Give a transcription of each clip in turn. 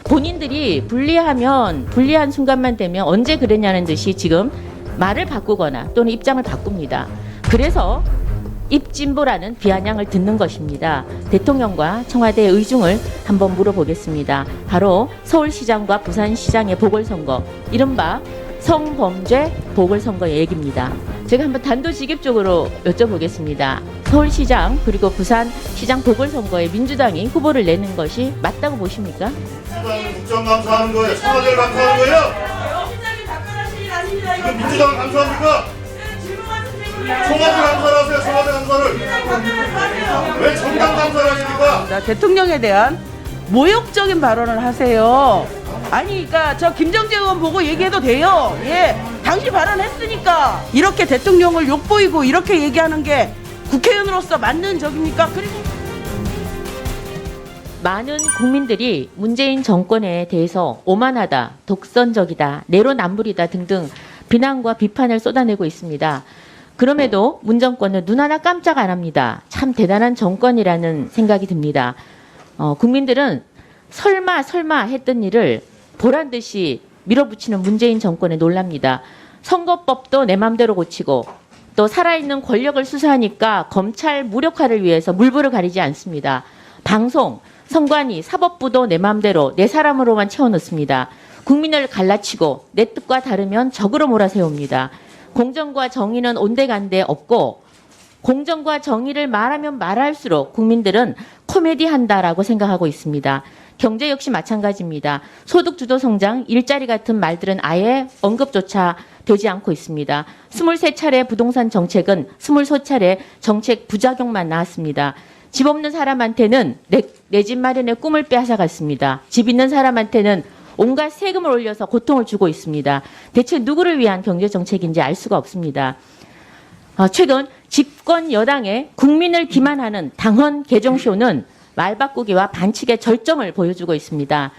본인들이 불리한 순간만 되면 언제 그랬냐는 듯이 지금 말을 바꾸거나 또는 입장을 바꿉니다. 그래서 입진보라는 비아냥을 듣는 것입니다. 대통령과 청와대의 의중을 한번 물어보겠습니다. 바로 서울시장과 부산시장의 보궐선거, 이른바 성범죄 보궐선거의 얘기입니다. 제가 한번 단도직입적으로 여쭤보겠습니다. 서울시장 그리고 부산시장 보궐선거에 민주당이 후보를 내는 것이 맞다고 보십니까? 민주당은 국정 감사하는 거예요? 청와대를 감사하는 거예요? 지금 민주당을 감사합니까? 청와대 감사를 하세요. 청와대 감사를. 왜 정당 감사를 하십니까? 대통령에 대한 모욕적인 발언을 하세요. 아니, 그러니까 저 김정재 의원 보고 얘기해도 돼요. 예, 당시 발언했으니까 이렇게 대통령을 욕보이고 이렇게 얘기하는 게 국회의원으로서 맞는 적입니까? 그리고 많은 국민들이 문재인 정권에 대해서 오만하다, 독선적이다, 내로남불이다 등등 비난과 비판을 쏟아내고 있습니다. 그럼에도 문 정권은 눈 하나 깜짝 안 합니다. 참 대단한 정권이라는 생각이 듭니다. 국민들은 설마 했던 일을 보란 듯이 밀어붙이는 문재인 정권에 놀랍니다. 선거법도 내 맘대로 고치고 또 살아있는 권력을 수사하니까 검찰 무력화를 위해서 물불을 가리지 않습니다. 방송, 선관위, 사법부도 내 맘대로 내 사람으로만 채워넣습니다. 국민을 갈라치고 내 뜻과 다르면 적으로 몰아세웁니다. 공정과 정의는 온데간데 없고 공정과 정의를 말하면 말할수록 국민들은 코미디한다라고 생각하고 있습니다. 경제 역시 마찬가지입니다. 소득주도 성장, 일자리 같은 말들은 아예 언급조차 되지 않고 있습니다. 23차례 부동산 정책은 23차례 정책 부작용만 나왔습니다. 집 없는 사람한테는 내 집 마련의 꿈을 빼앗아갔습니다. 집 있는 사람한테는 온갖 세금을 올려서 고통을 주고 있습니다. 대체 누구를 위한 경제정책인지 알 수가 없습니다. 최근 집권 여당의 국민을 기만하는 당헌 개정쇼는 말바꾸기와 반칙의 절정을 보여주고 있습니다.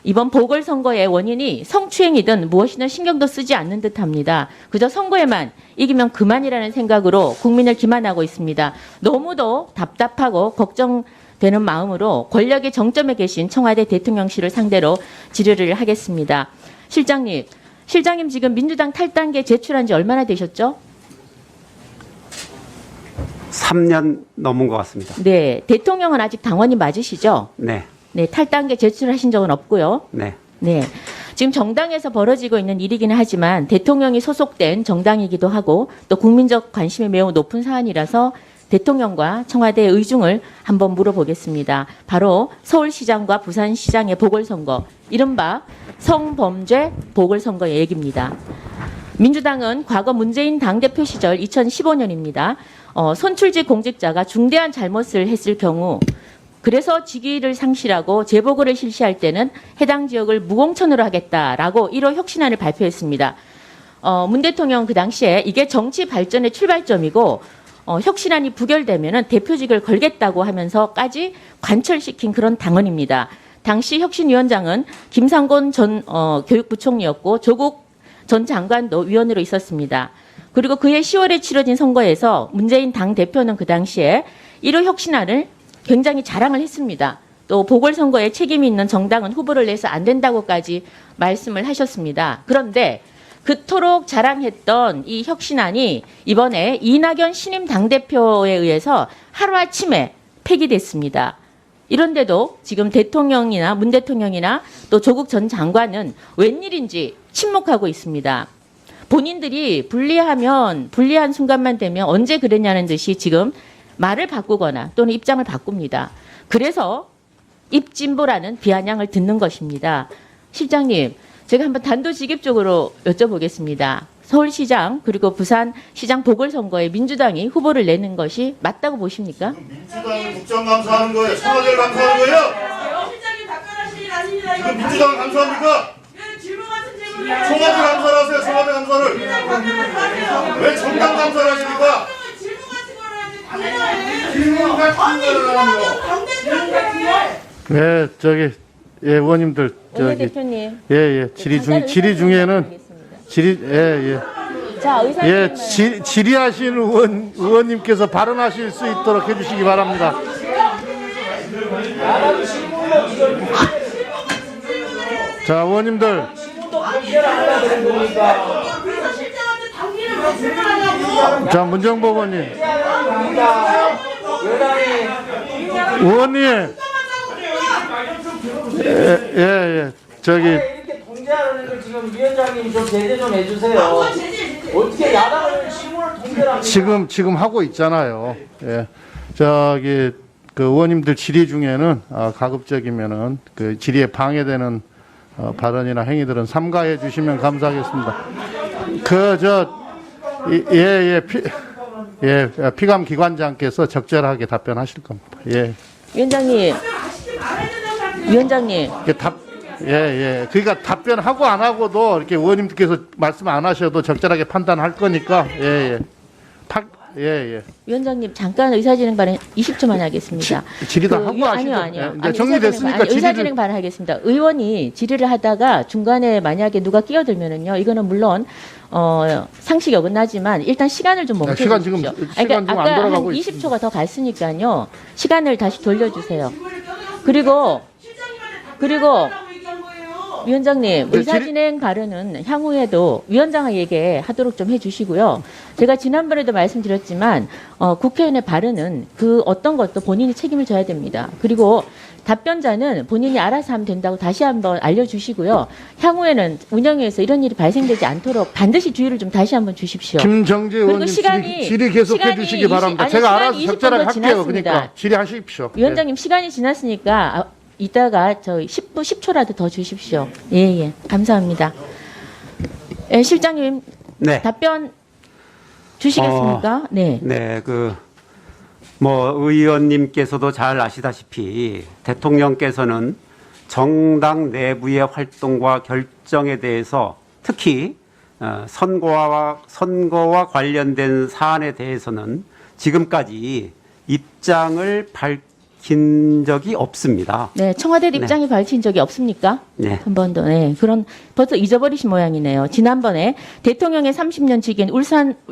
이번 보궐선거의 원인이 성추행이든 무엇이든 신경도 쓰지 않는 듯합니다. 그저 선거에만 이기면 그만이라는 생각으로 국민을 기만하고 있습니다. 너무도 답답하고 걱정되는 마음으로 권력의 정점에 계신 청와대 대통령실을 상대로 질의를 하겠습니다. 실장님 지금 민주당 탈당계 제출한 지 얼마나 되셨죠? 3년 넘은 것 같습니다. 네, 대통령은 아직 당원이 맞으시죠? 네. 네, 탈당계 제출하신 적은 없고요. 네. 네, 지금 정당에서 벌어지고 있는 일이기는 하지만 대통령이 소속된 정당이기도 하고 또 국민적 관심이 매우 높은 사안이라서 대통령과 청와대의 의중을 한번 물어보겠습니다. 바로 서울시장과 부산시장의 보궐선거, 이른바 성범죄 보궐선거의 얘기입니다. 민주당은 과거 문재인 당대표 시절 2015년입니다. 선출직 공직자가 중대한 잘못을 했을 경우 그래서 직위를 상실하고 재보궐을 실시할 때는 해당 지역을 무공천으로 하겠다라고 1호 혁신안을 발표했습니다. 문 대통령 그 당시에 이게 정치 발전의 출발점이고 혁신안이 부결되면은 대표직을 걸겠다고 하면서까지 관철시킨 그런 당헌입니다. 당시 혁신위원장은 김상곤 전 교육부총리였고 조국 전 장관도 위원으로 있었습니다. 그리고 그해 10월에 치러진 선거에서 문재인 당대표는 그 당시에 1호 혁신안을 굉장히 자랑을 했습니다. 또 보궐선거에 책임이 있는 정당은 후보를 내서 안 된다고까지 말씀을 하셨습니다. 그런데 그토록 자랑했던 이 혁신안이 이번에 이낙연 신임 당대표에 의해서 하루아침에 폐기됐습니다. 이런데도 지금 대통령이나 문 대통령이나 또 조국 전 장관은 웬일인지 침묵하고 있습니다. 본인들이 불리한 순간만 되면 언제 그랬냐는 듯이 지금 말을 바꾸거나 또는 입장을 바꿉니다. 그래서 입진보라는 비아냥을 듣는 것입니다. 실장님, 제가 한번 단도직입적으로 여쭤보겠습니다. 서울시장 그리고 부산시장 보궐선거에 민주당이 후보를 내는 것이 맞다고 보십니까? 민주당은 국정 감사하는 거예요? 청와대를 감사하는 거예요? 지금 민주당을 감사합니까? 청와대 감사를 하세요. 청와대 감사를. 왜 정당 감사를 하십니까? 질문 같은 거를 하는 네, 저기 예, 의원님들 오늘 대표님. 예, 질의 중에는 자, 의사님. 질의하신 의원님께서 발언하실 수 있도록 해주시기 바랍니다. 자, 의원님들. 자, 문정보 의원님. 의원님. 예. 저기. 이렇게 통제하는 걸 지금 위원장님이 좀 제재 좀 해주세요. 어떻게 야당을 실무를 통제를 합니까? 지금 하고 있잖아요. 예. 저기 그 의원님들 질의 중에는 가급적이면은 그 질의에 방해되는 발언이나 행위들은 삼가해 주시면 감사하겠습니다. 피감 기관장께서 적절하게 답변하실 겁니다. 예. 위원장님. 그러니까 답변하고 안 하고도 이렇게 의원님들께서 말씀 안 하셔도 적절하게 판단할 거니까. 위원장님 잠깐 의사진행 발언 20초만 하겠습니다. 질의 다 하고 하시죠. 아니요. 이제 정리됐으니까 의사진행 발언 하겠습니다. 의원이 질의를 하다가 중간에 만약에 누가 끼어들면은요, 이거는 물론 상식이 어긋나지만 일단 시간을 좀 멈춰 시간 주십시오. 지금 안 아까 한 돌아가고 20초가 더 갔으니까요. 시간을 다시 돌려주세요. 그리고 위원장님, 의사진행 발언은 향후에도 위원장에게 하도록 좀 해주시고요. 제가 지난번에도 말씀드렸지만 국회의원의 발언은 그 어떤 것도 본인이 책임을 져야 됩니다. 그리고 답변자는 본인이 알아서 하면 된다고 다시 한번 알려주시고요. 향후에는 운영위에서 이런 일이 발생되지 않도록 반드시 주의를 좀 다시 한번 주십시오. 김정재 의원님 질의 계속해 주시기 바랍니다. 제가 알아서 적절하게 할게요. 그러니까 질의하십시오. 위원장님 시간이 지났으니까 이따가 저희 10초라도 더 주십시오. 예. 감사합니다. 예, 실장님 답변 주시겠습니까? 네. 네, 의원님께서도 잘 아시다시피 대통령께서는 정당 내부의 활동과 결정에 대해서 특히 선거와 관련된 사안에 대해서는 지금까지 입장을 밝힌 적이 없습니다. 네, 청와대도 입장이 밝힌 적이 없습니까? 네. 한 번도. 네. 벌써 잊어버리신 모양이네요. 지난번에 대통령의 30년 직인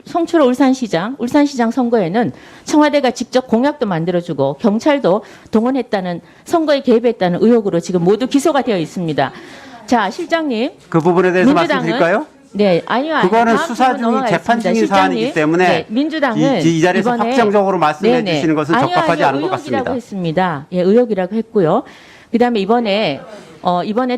송철호 울산시장 선거에는 청와대가 직접 공약도 만들어주고 경찰도 동원했다는, 선거에 개입했다는 의혹으로 지금 모두 기소가 되어 있습니다. 자, 실장님. 그 부분에 대해서 민주당은 말씀드릴까요? 네, 아니요. 그거는 수사 중 재판 중인 사안이기 때문에 네, 민주당은 이 자리에서 확정적으로 말씀해 주시는 것은 적합하지 않은 것 같습니다. 의혹이라고 했습니다. 예, 의혹이라고 했고요. 그다음에 이번에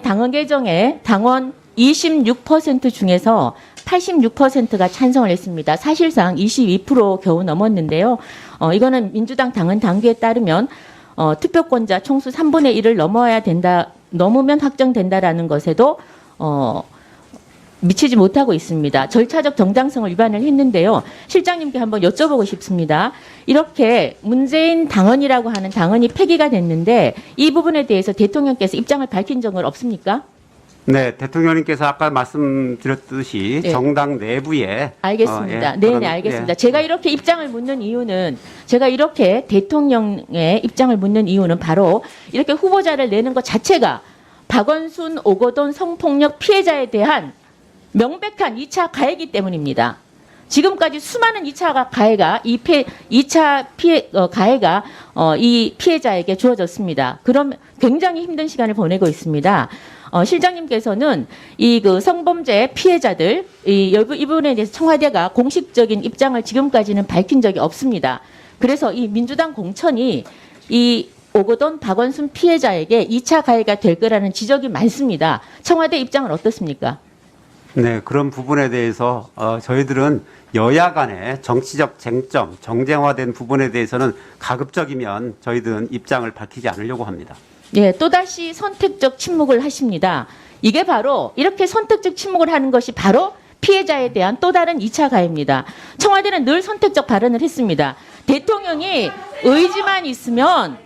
당원 개정에 당원 26% 중에서 86%가 찬성을 했습니다. 사실상 22% 겨우 넘었는데요. 이거는 민주당 당원 당규에 따르면 투표권자 총수 3분의 1을 넘으면 확정된다라는 것에도 미치지 못하고 있습니다. 절차적 정당성을 위반을 했는데요. 실장님께 한번 여쭤보고 싶습니다. 이렇게 문재인 당원이라고 하는 당원이 폐기가 됐는데 이 부분에 대해서 대통령께서 입장을 밝힌 적은 없습니까? 네, 대통령님께서 아까 말씀드렸듯이 네. 정당 내부에 알겠습니다. 네네, 알겠습니다. 제가 이렇게 입장을 묻는 이유는 대통령의 입장을 묻는 이유는 바로 이렇게 후보자를 내는 것 자체가 박원순, 오거돈 성폭력 피해자에 대한 명백한 2차 가해이기 때문입니다. 지금까지 수많은 2차 가해가 이 피해자에게 주어졌습니다. 그럼 굉장히 힘든 시간을 보내고 있습니다. 실장님께서는 이 성범죄 피해자들 이 부분에 대해서 청와대가 공식적인 입장을 지금까지는 밝힌 적이 없습니다. 그래서 이 민주당 공천이 이 오거돈 박원순 피해자에게 2차 가해가 될 거라는 지적이 많습니다. 청와대 입장은 어떻습니까? 네, 그런 부분에 대해서 저희들은 여야 간의 정치적 쟁점, 정쟁화된 부분에 대해서는 가급적이면 저희들은 입장을 밝히지 않으려고 합니다. 예, 또다시 선택적 침묵을 하십니다. 이게 바로 이렇게 선택적 침묵을 하는 것이 바로 피해자에 대한 또 다른 2차 가해입니다. 청와대는 늘 선택적 발언을 했습니다. 대통령이 의지만 있으면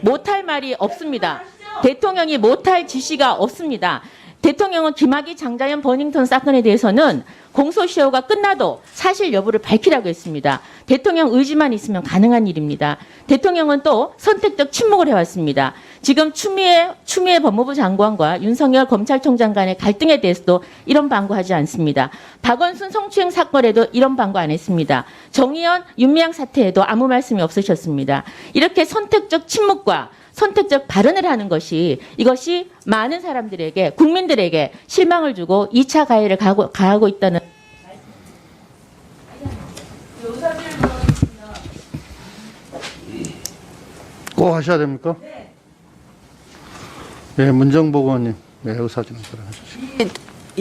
못할 말이 없습니다. 대통령이 못할 지시가 없습니다. 대통령은 김학의, 장자연, 버닝턴 사건에 대해서는 공소시효가 끝나도 사실 여부를 밝히라고 했습니다. 대통령 의지만 있으면 가능한 일입니다. 대통령은 또 선택적 침묵을 해왔습니다. 지금 추미애 법무부 장관과 윤석열 검찰총장 간의 갈등에 대해서도 이런 방구하지 않습니다. 박원순 성추행 사건에도 이런 방구 안 했습니다. 정의연, 윤미향 사태에도 아무 말씀이 없으셨습니다. 이렇게 선택적 침묵과 선택적 발언을 하는 것이 이것이 많은 사람들에게 국민들에게 실망을 주고 2차 가해를 가하고 있다는 꼭 하셔야 됩니까? 네, 문정복 의원님, 네, 의사진행 발언해 주시죠.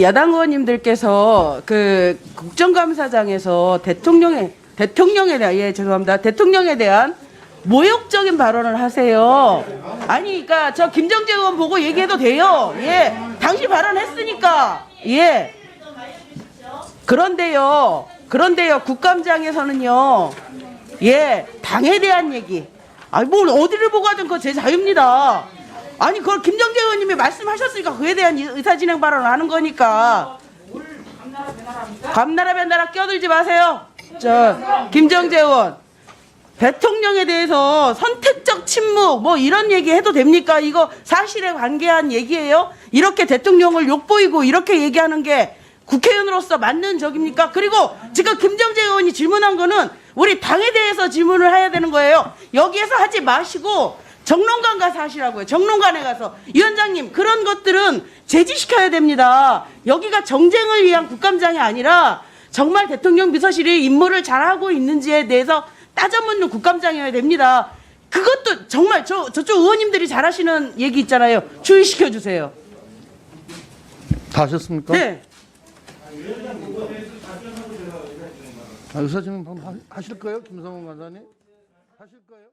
야당 의원님들께서 그 국정감사장에서 대통령에 대한 죄송합니다. 대통령에 대한 모욕적인 발언을 하세요. 아니, 그러니까 저 김정재 의원 보고 얘기해도 돼요. 예, 당시 발언했으니까. 예. 그런데요, 국감장에서는요, 예, 당에 대한 얘기. 아니, 뭘 어디를 보고 하든 그거 제 자유입니다. 아니, 그걸 김정재 의원님이 말씀하셨으니까 그에 대한 의사진행 발언을 하는 거니까. 감나라 변나라 껴들지 마세요. 저 김정재 의원. 대통령에 대해서 선택적 침묵 뭐 이런 얘기 해도 됩니까? 이거 사실에 관계한 얘기예요? 이렇게 대통령을 욕보이고 이렇게 얘기하는 게 국회의원으로서 맞는 적입니까? 그리고 지금 김정재 의원이 질문한 거는 우리 당에 대해서 질문을 해야 되는 거예요. 여기에서 하지 마시고 정론관 가서 하시라고요. 정론관에 가서. 위원장님, 그런 것들은 제지시켜야 됩니다. 여기가 정쟁을 위한 국감장이 아니라 정말 대통령 비서실이 임무를 잘하고 있는지에 대해서 따져묻는 국감장이어야 됩니다. 그것도 정말 저쪽 의원님들이 잘하시는 얘기 있잖아요. 주의시켜 주세요. 다 하셨습니까? 네. 의사진행 하실 거예요, 김성훈 간사님? 하실 거예요?